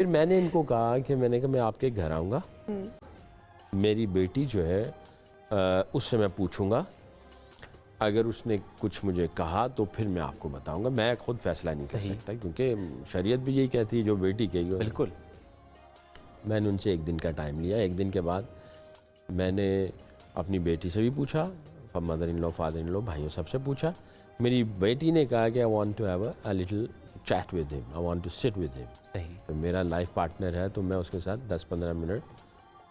پھر میں نے ان کو کہا کہ میں نے کہا میں آپ کے گھر آؤں گا, میری بیٹی جو ہے اس سے میں پوچھوں گا, اگر اس نے کچھ مجھے کہا تو پھر میں آپ کو بتاؤں گا, میں خود فیصلہ نہیں کر سکتا کیونکہ شریعت بھی یہی کہتی ہے جو بیٹی کہی. بالکل. میں نے ان سے 1 دن کا ٹائم لیا. 1 دن کے بعد میں نے اپنی بیٹی سے بھی پوچھا, mother in love, father in لو, بھائیوں سب سے پوچھا. میری بیٹی نے کہا کہ I want to have a little chat with him, I want to sit with him. تو میرا لائف پارٹنر ہے تو میں اس کے ساتھ 10-15 منٹ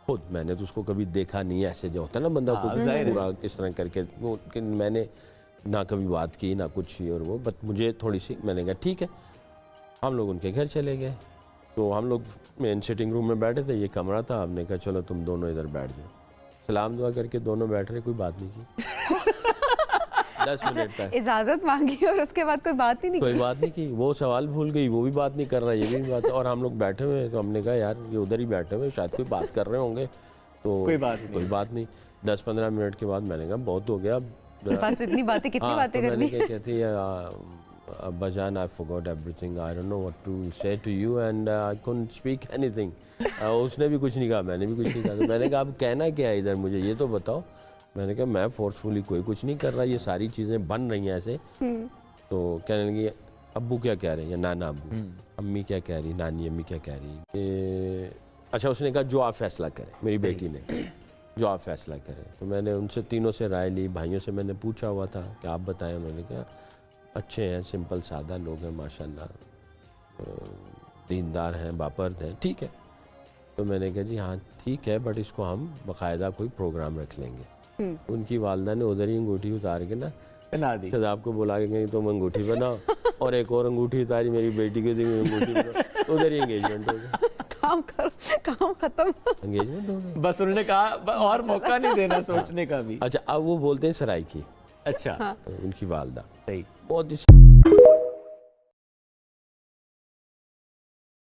خود, میں نے تو اس کو کبھی دیکھا نہیں ایسے جو ہوتا ہے نا بندہ کو پورا اس طرح کر کے, میں نے نہ کبھی بات کی نہ کچھ اور وہ, بٹ مجھے تھوڑی سی, میں نے کہا ٹھیک ہے. ہم لوگ ان کے گھر چلے گئے. تو ہم لوگ مین سٹنگ روم میں بیٹھے تھے, یہ کمرہ تھا. ہم نے کہا چلو تم دونوں ادھر بیٹھ جاؤ. سلام دعا کر کے دونوں بیٹھ رہے, کوئی بات نہیں کی. 10 منٹ تک اجازت مانگی اور اس کے بعد کوئی بات ہی نہیں کی. کوئی بات نہیں کی. وہ سوال بھول گئی, وہ بھی بات نہیں کر رہا, یہ بھی بات. اور ہم لوگ بیٹھے ہوئے تو ہم نے کہا یار یہ ادھر ہی بیٹھے ہوئے, شاید کوئی بات کر رہے ہوں گے. تو کوئی بات نہیں. 10-15 منٹ کے بعد میں نے کہا بہت ہو گیا, بس اتنی باتیں, کتنی باتیں کرنی. میں نے کیا کہتی ہے, ابا جان I forgot everything, I don't know what to say to you and I couldn't speak anything. اس نے بھی کچھ نہیں کہا, میں نے بھی کچھ نہیں کہا. تو میں نے کہا اب کہنا کیا ہے ادھر, مجھے یہ تو بتاؤ. میں نے کہا میں فورسفلی کوئی کچھ نہیں کر رہا, یہ ساری چیزیں بن رہی ہیں ایسے. تو کہنے لگی ابو کیا کہہ رہے ہیں, یا نانا ابو, امی کیا کہہ رہی, نانی امی کیا کہہ رہی. اچھا اس نے کہا جو آپ فیصلہ کریں, میری بیٹی نے, جو آپ فیصلہ کریں. تو میں نے ان سے تینوں سے رائے لی. بھائیوں سے میں نے پوچھا ہوا تھا کہ آپ بتائیں. انہوں نے کہا اچھے ہیں, سمپل سادہ لوگ ہیں ماشاءاللہ, دیندار ہیں, باپرد ہیں, ٹھیک ہے. تو میں نے کہا جی ہاں ٹھیک ہے, بٹ اس کو ہم باقاعدہ کوئی پروگرام رکھ لیں گے. ان کی والدہ نے ادھر ہی انگوٹھی اتار کے نا شاداب کو بلا کے گئی تم انگوٹھی بناؤ, اور ایک اور انگوٹھی اتاری میری بیٹی کی انگوٹھی بناؤ, ادھر ہی انگیجمنٹ ہو گیا. کام ختم, انگیجمنٹ ہو گیا. بس انہوں نے کہا اور موقع نہیں دینا سوچنے کا بھی. اچھا اب وہ بولتے ہیں سرائکی. اچھا ان کی والدہ صحیح بہت